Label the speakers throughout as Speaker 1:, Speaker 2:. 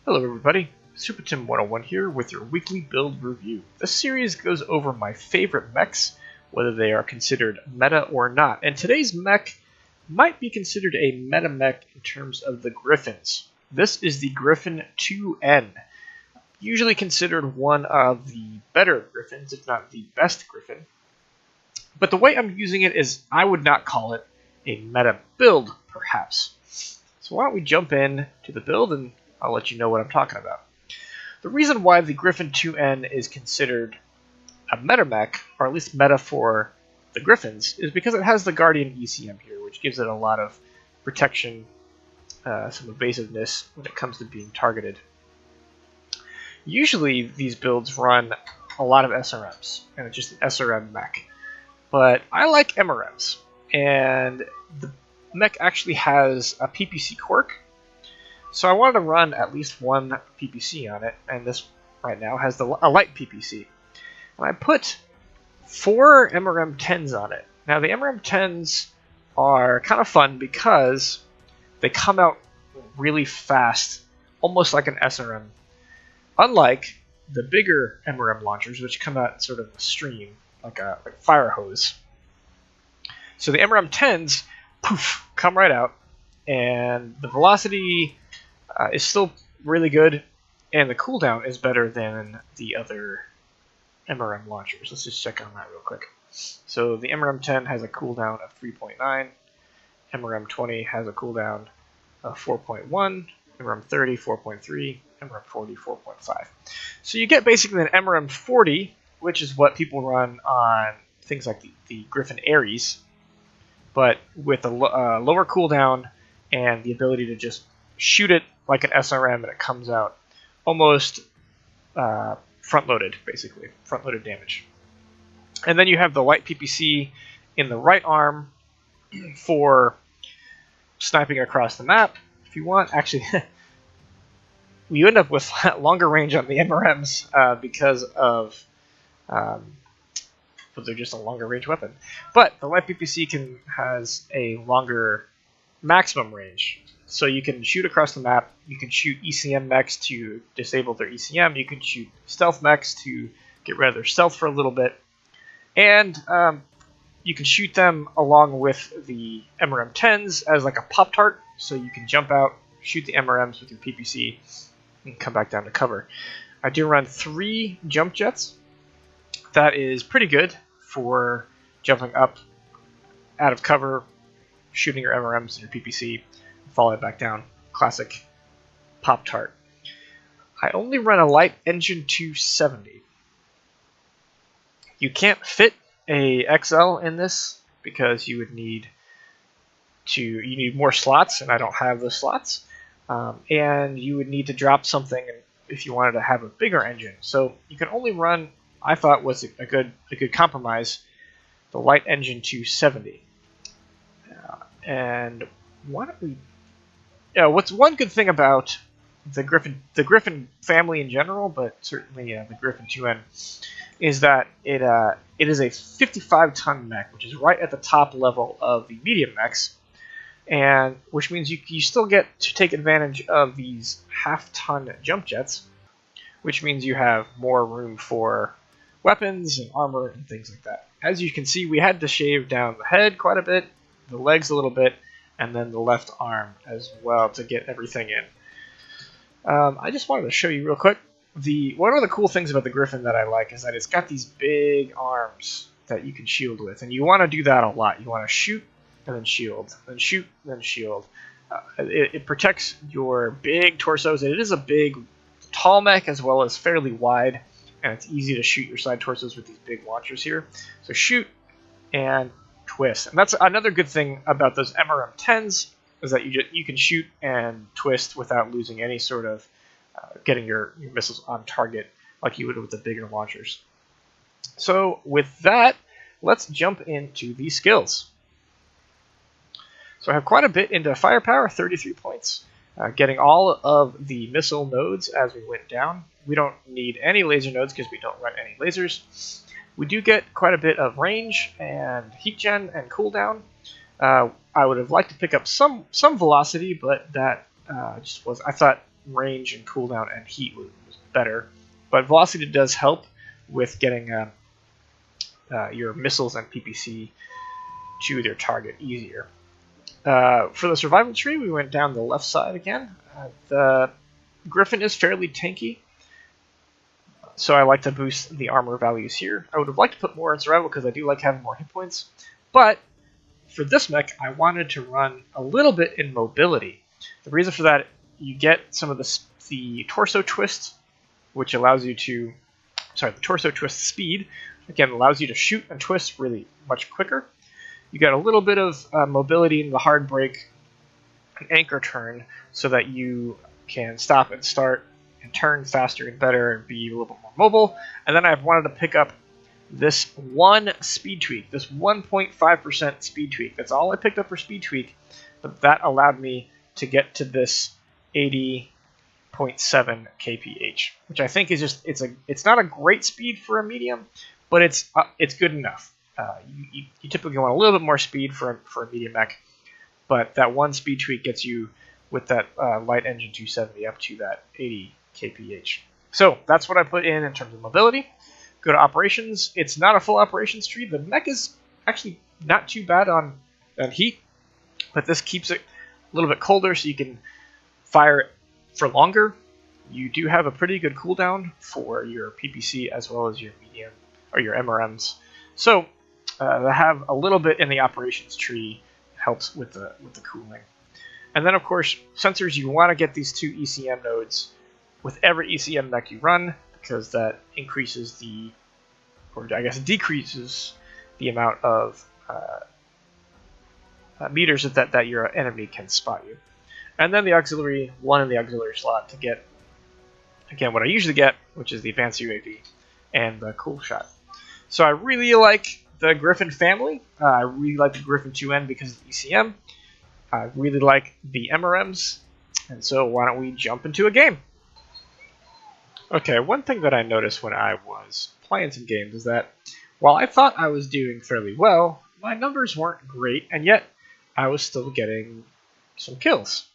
Speaker 1: Hello everybody, SuperTim101 here with your weekly build review. This series goes over my favorite mechs, whether they are considered meta or not. And today's mech might be considered a meta mech in terms of the Griffins. This is the Griffin 2N, usually considered one of the better Griffins, if not the best Griffin. But the way I'm using it is I would not call it a meta build, perhaps. So why don't we jump in to the build and I'll let you know what I'm talking about. The reason why the Griffin 2N is considered a meta mech, or at least meta for the Griffins, is because it has the Guardian ECM here, which gives it a lot of protection, some evasiveness when it comes to being targeted. Usually these builds run a lot of SRMs, and it's just an SRM mech. But I like MRMs, and the mech actually has a PPC quirk. So I wanted to run at least one PPC on it, and this right now has a light PPC. And I put 4 MRM10s on it. Now the MRM10s are kind of fun because they come out really fast, almost like an SRM. Unlike the bigger MRM launchers, which come out sort of a stream, like a fire hose. So the MRM10s, poof, come right out, and the velocity is still really good, and the cooldown is better than the other MRM launchers. Let's just check on that real quick. So the MRM10 has a cooldown of 3.9, MRM20 has a cooldown of 4.1, MRM30 4.3, MRM40 4.5. So you get basically an MRM40, which is what people run on things like the Griffin Ares, but with a lower cooldown and the ability to just shoot it like an SRM, and it comes out almost front-loaded, basically, front-loaded damage. And then you have the light PPC in the right arm for sniping across the map, if you want. Actually, you end up with longer range on the MRMs because of but they're just a longer range weapon. But the light PPC has a longer maximum range. So you can shoot across the map, you can shoot ECM mechs to disable their ECM, you can shoot stealth mechs to get rid of their stealth for a little bit, and you can shoot them along with the MRM10s as like a poptart, so you can jump out, shoot the MRMs with your PPC, and come back down to cover. I do run 3 jump jets. That is pretty good for jumping up out of cover, shooting your MRMs and your PPC, follow it back down. Classic Pop-Tart. I only run a light engine 270. You can't fit a XL in this because you would need more slots, and I don't have those slots. And you would need to drop something if you wanted to have a bigger engine. So you can only run, I thought was a good compromise, the light engine 270. And why don't we? What's one good thing about the Griffin family in general, but certainly the Griffin 2N, is that it is a 55-ton mech, which is right at the top level of the medium mechs, and which means you still get to take advantage of these half-ton jump jets, which means you have more room for weapons and armor and things like that. As you can see, we had to shave down the head quite a bit, the legs a little bit, and then the left arm as well to get everything in. I just wanted to show you real quick. One of the cool things about the Griffin that I like is that it's got these big arms that you can shield with, and you want to do that a lot. You want to shoot and then shield, then shoot, then shield. It protects your big torsos. It is a big, tall mech as well as fairly wide, and it's easy to shoot your side torsos with these big launchers here. So shoot and twist, and that's another good thing about those MRM10s, is that you can shoot and twist without losing any sort of getting your missiles on target like you would with the bigger launchers. So with that, let's jump into the skills. So I have quite a bit into firepower, 33 points, getting all of the missile nodes as we went down. We don't need any laser nodes because we don't run any lasers. We do get quite a bit of range and heat gen and cooldown. I would have liked to pick up some velocity, but that just was, I thought range and cooldown and heat was better. But velocity does help with getting your missiles and PPC to their target easier. For the survival tree, we went down the left side again. The Griffin is fairly tanky, so I like to boost the armor values here. I would have liked to put more in survival because I do like having more hit points, but for this mech, I wanted to run a little bit in mobility. The reason for that, you get some of the torso twist, which allows you to, the torso twist speed, again, allows you to shoot and twist really much quicker. You got a little bit of mobility in the hard break and anchor turn so that you can stop and start and turn faster and better and be a little bit more mobile. And then I've wanted to pick up this one speed tweak, this 1.5% speed tweak. That's all I picked up for speed tweak, but that allowed me to get to this 80.7 kph, which I think is just it's not a great speed for a medium, but it's good enough. You typically want a little bit more speed for a medium mech, but that one speed tweak gets you with that light engine 270 up to that 80 kph. So that's what I put in terms of mobility. Go to operations. It's not a full operations tree. The mech is actually not too bad on heat, but this keeps it a little bit colder so you can fire it for longer. You do have a pretty good cooldown for your PPC as well as your medium or your MRMs. So to have a little bit in the operations tree helps with the cooling. And then of course sensors, you want to get these 2 ECM nodes with every ECM mech you run, because that increases decreases the amount of meters that your enemy can spot you. And then the auxiliary, one in the auxiliary slot to get, again, what I usually get, which is the advanced UAV and the cool shot. So I really like the Griffin family. I really like the Griffin 2N because of the ECM. I really like the MRMs. And so why don't we jump into a game? Okay, one thing that I noticed when I was playing some games is that while I thought I was doing fairly well, my numbers weren't great, and yet I was still getting some kills.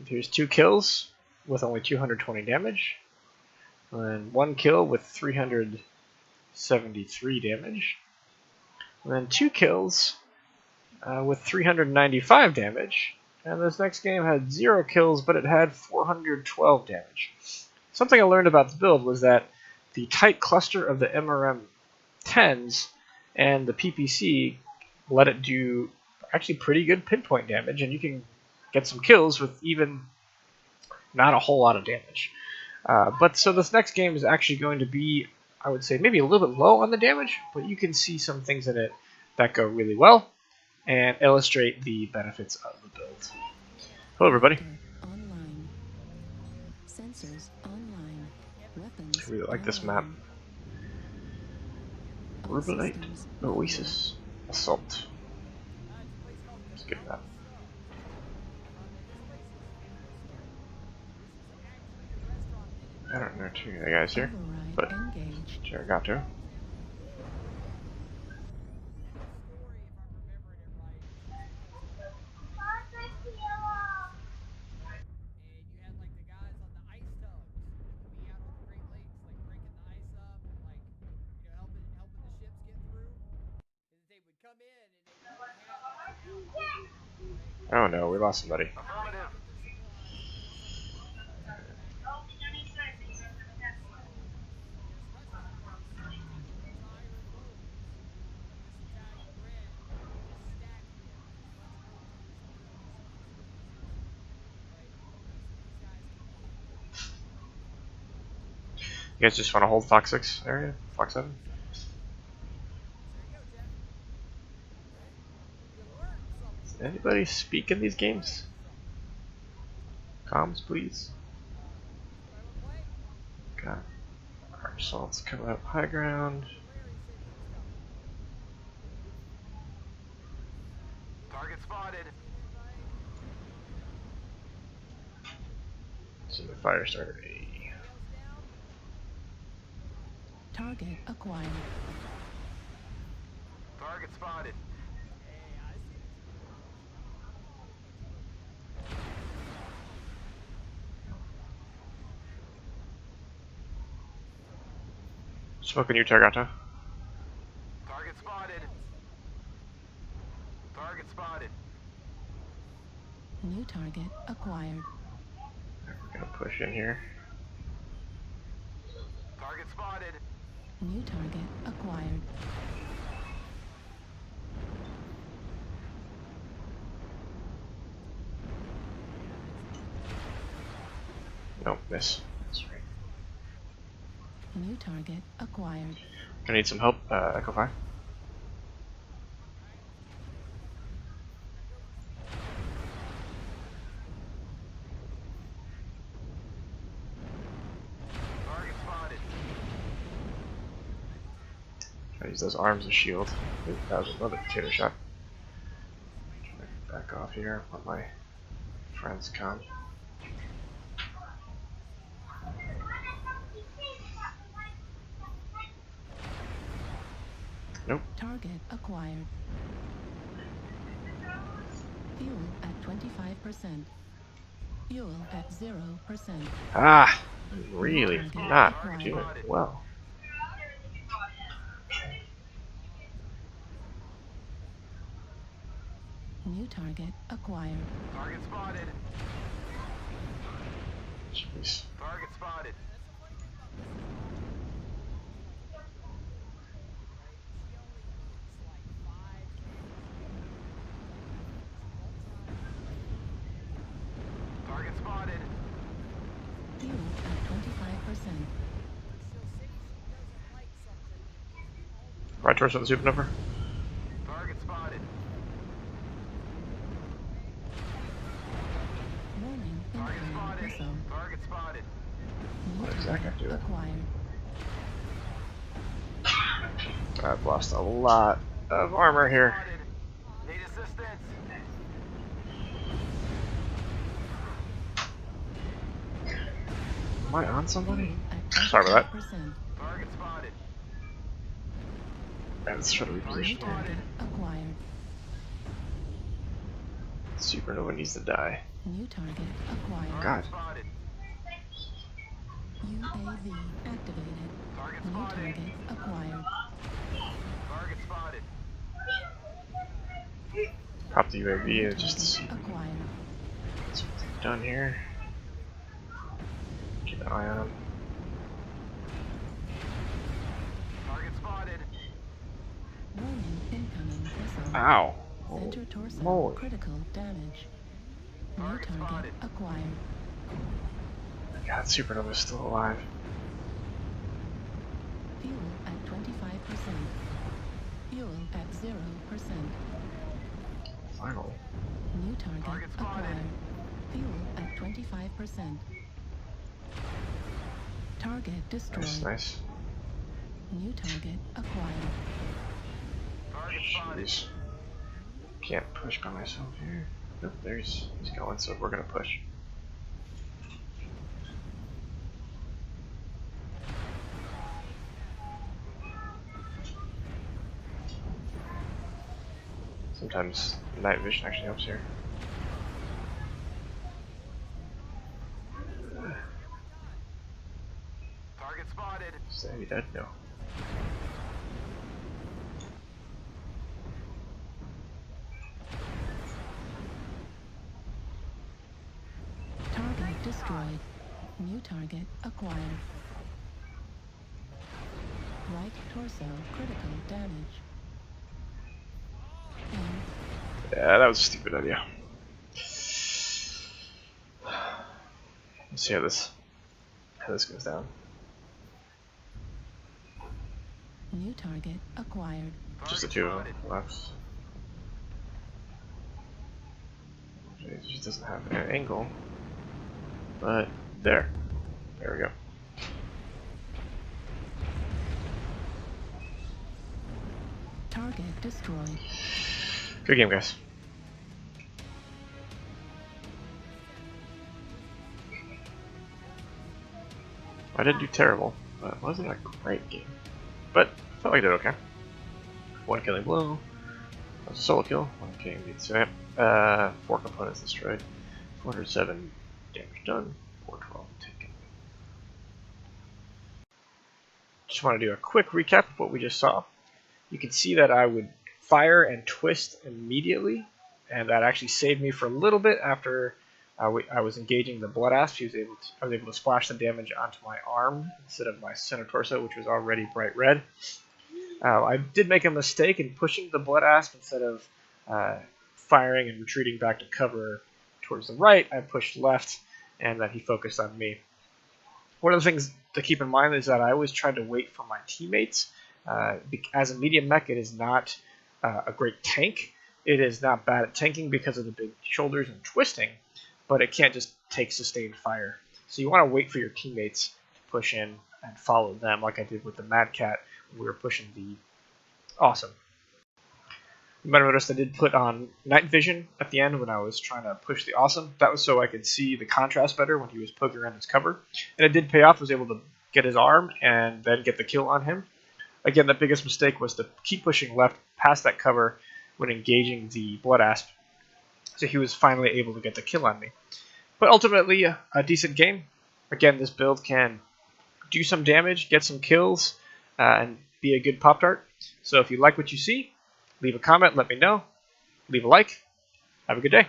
Speaker 1: Here's 2 kills with only 220 damage, and 1 kill with 373 damage, and then 2 kills with 395 damage, and this next game had 0 kills, but it had 412 damage. Something I learned about the build was that the tight cluster of the MRM 10s and the PPC let it do actually pretty good pinpoint damage, and you can get some kills with even not a whole lot of damage. But so this next game is actually going to be, I would say, maybe a little bit low on the damage, but you can see some things in it that go really well and illustrate the benefits of the build. Hello, everybody.
Speaker 2: Online. Sensors online. Weapons.
Speaker 1: I really like this map. Rubelite, Oasis, Assault. It's a good map. I don't know too many guys here, but sure got to. Oh no, we lost somebody. You guys just want to hold Fox 6 area? Fox 7? Does anybody speak in these games? Comms, please. Got our assaults coming up high ground.
Speaker 3: Target spotted.
Speaker 1: So the fire starter A.
Speaker 2: Target acquired.
Speaker 3: Target spotted.
Speaker 1: Smoking you, Targata.
Speaker 3: Target spotted. Target spotted.
Speaker 2: New target acquired.
Speaker 1: We're gonna push in here.
Speaker 3: Target spotted.
Speaker 2: New target acquired.
Speaker 1: Nope, miss. That's right.
Speaker 2: New target acquired.
Speaker 1: I need some help, Echo 5. I use those arms as shield. Ooh, that was another potato shot. Back off here, let my friends come. Nope.
Speaker 2: Target acquired. Fuel at 25%. Fuel at 0%.
Speaker 1: Ah! I'm really not doing well.
Speaker 2: New target acquired.
Speaker 3: Target spotted.
Speaker 1: Jeez.
Speaker 3: Target spotted. Target spotted.
Speaker 2: Fuel at 25%.
Speaker 1: Right torso the supernova.
Speaker 3: Target spotted.
Speaker 2: Warning,
Speaker 3: Target
Speaker 2: incoming
Speaker 3: spotted.
Speaker 2: missile.
Speaker 3: Target spotted.
Speaker 2: New
Speaker 1: What is that guy
Speaker 2: target
Speaker 1: doing?
Speaker 2: acquired.
Speaker 1: I've lost a lot of armor here.
Speaker 3: Spotted. Need assistance.
Speaker 1: Am I on somebody?
Speaker 2: Fuel at
Speaker 1: Sorry about
Speaker 2: 25%.
Speaker 3: Target spotted.
Speaker 1: Let's try to
Speaker 2: New
Speaker 1: reposition here.
Speaker 2: target acquired.
Speaker 1: Supernova needs to die.
Speaker 2: New target acquired.
Speaker 1: God.
Speaker 3: Spotted.
Speaker 2: UAV activated.
Speaker 3: Target
Speaker 2: New
Speaker 3: spotted.
Speaker 2: target acquired.
Speaker 3: Target spotted.
Speaker 1: Pop the UAV
Speaker 2: New
Speaker 1: and just see
Speaker 2: target acquired.
Speaker 1: what's done here. Keep an eye on him.
Speaker 3: Target spotted.
Speaker 2: Warning, incoming missile.
Speaker 1: Ow!
Speaker 2: Center
Speaker 1: Holy
Speaker 2: torso
Speaker 1: moly.
Speaker 2: critical damage. New
Speaker 3: Target
Speaker 2: target
Speaker 3: spotted.
Speaker 2: acquired.
Speaker 1: God, Supernova's still alive.
Speaker 2: Fuel at 25%. Fuel at 0%.
Speaker 1: Finally.
Speaker 2: New target
Speaker 3: Target spotted.
Speaker 2: acquired. Fuel at 25%. Target destroyed.
Speaker 1: Nice, nice.
Speaker 2: New target acquired.
Speaker 3: Target spotted.
Speaker 1: Jeez. Can't push by myself here. Nope, there he's going, so we're gonna push. Sometimes night vision actually helps here.
Speaker 3: Target spotted.
Speaker 1: Is he dead? No.
Speaker 2: Target destroyed. New target acquired. Right torso critical damage. And
Speaker 1: Yeah, that was a stupid idea. Let's see how this goes down.
Speaker 2: new target acquired.
Speaker 1: Just the two of them left. She doesn't have an angle, but there we go.
Speaker 2: Target destroyed.
Speaker 1: Good game, guys. I didn't do terrible, but it wasn't a great game. But I felt like I did okay. 1 killing blow. That was a solo kill. 1 killing beat snap. 4 components destroyed. 407 damage done. 412 taken. just want to do a quick recap of what we just saw. You can see that I would fire and twist immediately, and that actually saved me for a little bit after I was engaging the blood asp. I was able to splash the damage onto my arm instead of my center torso, which was already bright red. I did make a mistake in pushing the blood asp instead of firing and retreating back to cover towards the right. I pushed left, and then he focused on me. One of the things to keep in mind is that I always try to wait for my teammates. As a medium mech, it is not a great tank. It is not bad at tanking because of the big shoulders and twisting, but it can't just take sustained fire. So you want to wait for your teammates to push in and follow them, like I did with the Mad Cat when we were pushing the Awesome. You might have noticed I did put on night vision at the end when I was trying to push the Awesome. That was so I could see the contrast better when he was poking around his cover. And it did pay off. I was able to get his arm and then get the kill on him. Again, the biggest mistake was to keep pushing left past that cover when engaging the blood asp. So he was finally able to get the kill on me. But ultimately, a decent game. Again, this build can do some damage, get some kills, and be a good Pop-Tart. So if you like what you see, leave a comment, let me know. Leave a like. Have a good day.